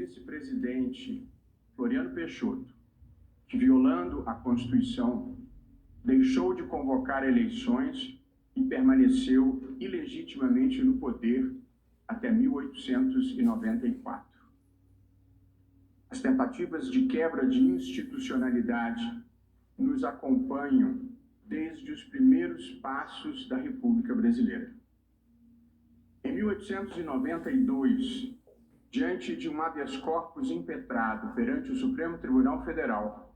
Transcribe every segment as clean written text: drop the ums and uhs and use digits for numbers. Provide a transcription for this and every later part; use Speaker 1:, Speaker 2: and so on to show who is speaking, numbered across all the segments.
Speaker 1: vice-presidente Floriano Peixoto, que, violando a Constituição, deixou de convocar eleições e permaneceu ilegitimamente no poder até 1894. As tentativas de quebra de institucionalidade nos acompanham desde os primeiros passos da República Brasileira. Em 1892, diante de um habeas corpus impetrado perante o Supremo Tribunal Federal,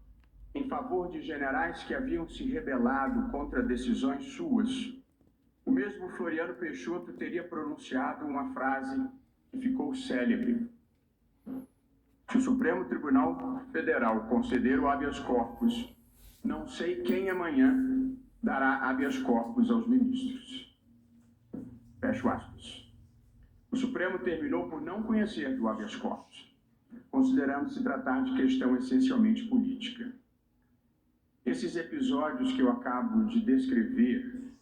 Speaker 1: em favor de generais que haviam se rebelado contra decisões suas, o mesmo Floriano Peixoto teria pronunciado uma frase que ficou célebre: se o Supremo Tribunal Federal conceder o habeas corpus, não sei quem amanhã dará habeas corpus aos ministros. Fecho aspas. O Supremo terminou por não conhecer do habeas corpus, considerando se tratar de questão essencialmente política. Esses episódios que eu acabo de descrever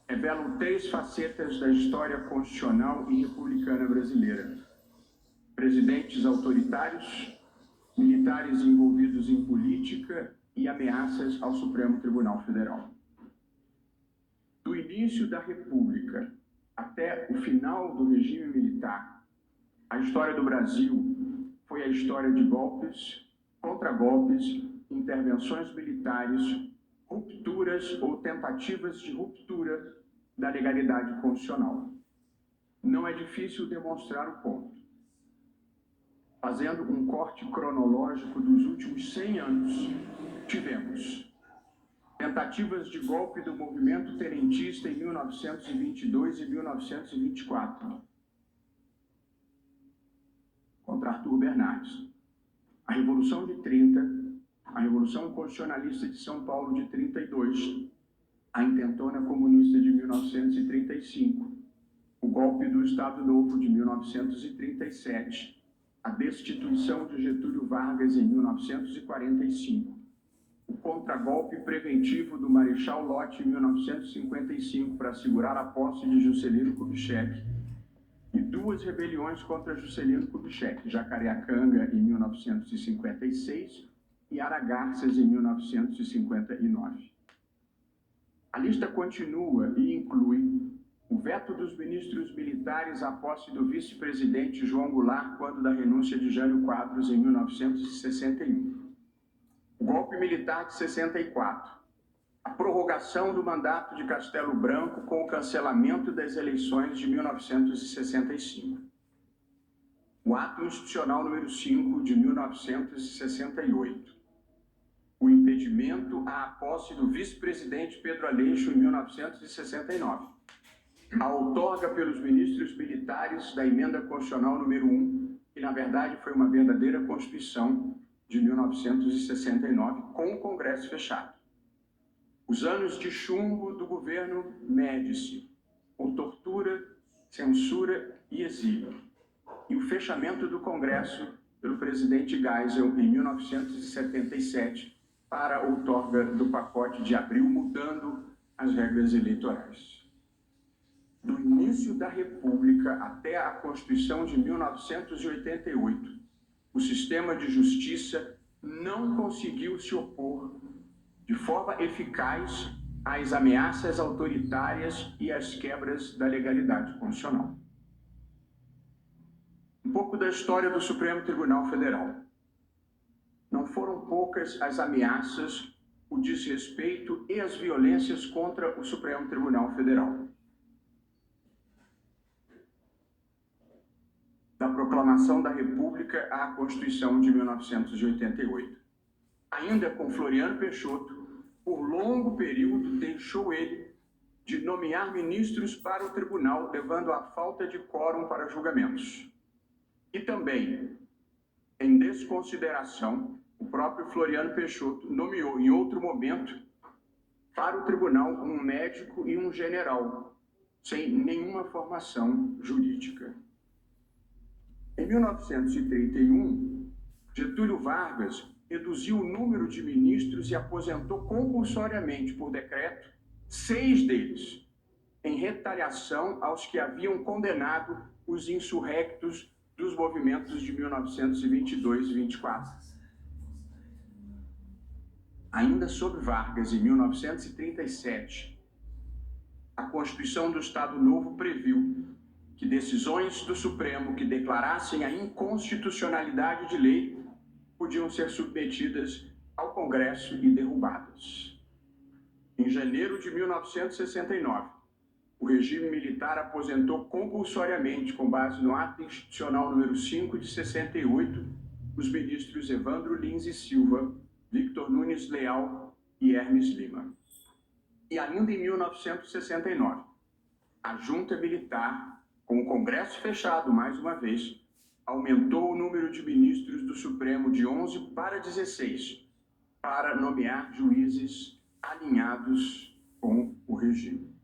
Speaker 1: revelam três facetas da história constitucional e republicana brasileira: presidentes autoritários, militares envolvidos em política e ameaças ao Supremo Tribunal Federal. Do início da República até o final do regime militar, a história do Brasil foi a história de golpes, contragolpes, intervenções militares, rupturas ou tentativas de ruptura da legalidade constitucional. Não é difícil demonstrar o ponto. Fazendo um corte cronológico dos últimos 100 anos, tivemos tentativas de golpe do movimento tenentista em 1922 e 1924, contra Arthur Bernardes. A Revolução de 30, a Revolução Constitucionalista de São Paulo de 32, a Intentona Comunista de 1935, o golpe do Estado Novo de 1937, a destituição de Getúlio Vargas em 1945, o contragolpe preventivo do Marechal Lott em 1955 para assegurar a posse de Juscelino Kubitschek, e duas rebeliões contra Juscelino Kubitschek, Jacareacanga em 1956 e Aragarças em 1959. A lista continua e inclui o veto dos ministros militares à posse do vice-presidente João Goulart quando da renúncia de Jânio Quadros em 1961. O golpe militar de 64, a prorrogação do mandato de Castelo Branco com o cancelamento das eleições de 1965. O ato institucional número 5 de 1968. O impedimento à posse do vice-presidente Pedro Aleixo em 1969. A outorga pelos ministros militares da emenda constitucional número 1, que na verdade foi uma verdadeira Constituição de 1969, com o Congresso fechado. Os anos de chumbo do governo Médici, com tortura, censura e exílio. E o fechamento do Congresso pelo presidente Geisel em 1977 para a outorga do pacote de abril, mudando as regras eleitorais. Do início da República até a Constituição de 1988, o sistema de justiça não conseguiu se opor de forma eficaz às ameaças autoritárias e às quebras da legalidade constitucional. Um pouco da história do Supremo Tribunal Federal. Não foram poucas as ameaças, o desrespeito e as violências contra o Supremo Tribunal Federal. Da proclamação da República à Constituição de 1988. Ainda com Floriano Peixoto, por longo período deixou ele de nomear ministros para o tribunal, levando à falta de quórum para julgamentos. E também, em desconsideração, o próprio Floriano Peixoto nomeou em outro momento para o tribunal um médico e um general, sem nenhuma formação jurídica. Em 1931, Getúlio Vargas reduziu o número de ministros e aposentou compulsoriamente por decreto 6 deles, em retaliação aos que haviam condenado os insurrectos dos movimentos de 1922 e 24. Ainda sob Vargas, em 1937, a Constituição do Estado Novo previu que decisões do Supremo que declarassem a inconstitucionalidade de lei podiam ser submetidas ao Congresso e derrubadas. Em janeiro de 1969, o regime militar aposentou compulsoriamente, com base no Ato Institucional número 5 de 68, os ministros Evandro Lins e Silva, Victor Nunes Leal e Hermes Lima. E ainda em 1969, a junta militar, com o Congresso fechado mais uma vez, aumentou o número de ministros do Supremo de 11 para 16, para nomear juízes alinhados com o regime.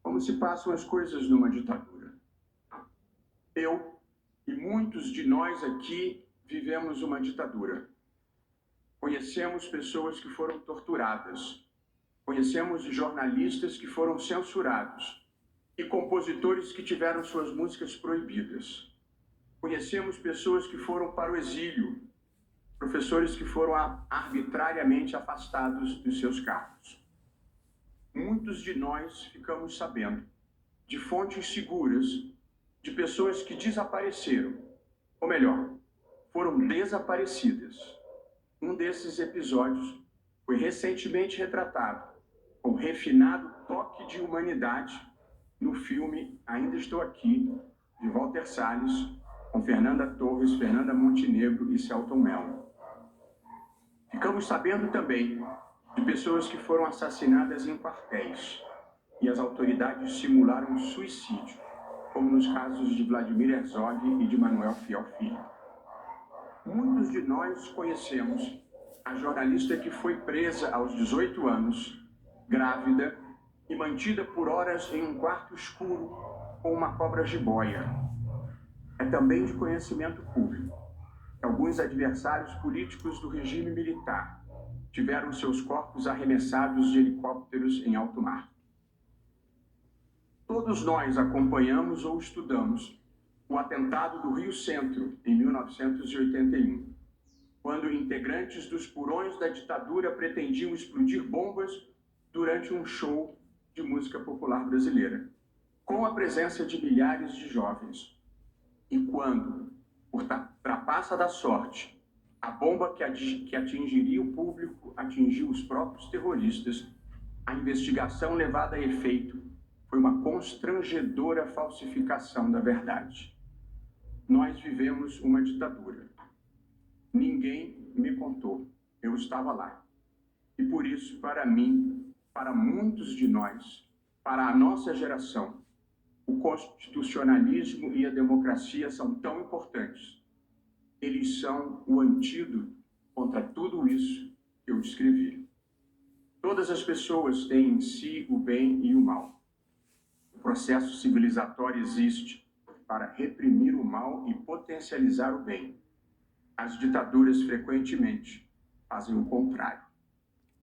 Speaker 1: Como se passam as coisas numa ditadura? Eu e muitos de nós aqui vivemos uma ditadura. Conhecemos pessoas que foram torturadas. Conhecemos jornalistas que foram censurados e compositores que tiveram suas músicas proibidas. Conhecemos pessoas que foram para o exílio, professores que foram arbitrariamente afastados dos seus cargos. Muitos de nós ficamos sabendo de fontes seguras de pessoas que desapareceram, ou melhor, foram desaparecidas. Um desses episódios foi recentemente retratado com refinado toque de humanidade no filme Ainda Estou Aqui, de Walter Salles, com Fernanda Torres, Fernanda Montenegro e Selton Mello. Ficamos sabendo também de pessoas que foram assassinadas em quartéis e as autoridades simularam suicídio, como nos casos de Vladimir Herzog e de Manuel Fiel Filho. Muitos de nós conhecemos a jornalista que foi presa aos 18 anos, grávida e mantida por horas em um quarto escuro com uma cobra jiboia. É também de conhecimento público que alguns adversários políticos do regime militar tiveram seus corpos arremessados de helicópteros em alto mar. Todos nós acompanhamos ou estudamos o atentado do Rio Centro, em 1981, quando integrantes dos porões da ditadura pretendiam explodir bombas durante um show de música popular brasileira, com a presença de milhares de jovens. E quando, por trapaça da sorte, a bomba que atingiria o público atingiu os próprios terroristas, a investigação levada a efeito foi uma constrangedora falsificação da verdade. Nós vivemos uma ditadura. Ninguém me contou, eu estava lá. E por isso, para mim, para muitos de nós, para a nossa geração, o constitucionalismo e a democracia são tão importantes. Eles são o antídoto contra tudo isso que eu descrevi. Todas as pessoas têm em si o bem e o mal. O processo civilizatório existe para reprimir o mal e potencializar o bem. As ditaduras frequentemente fazem o contrário.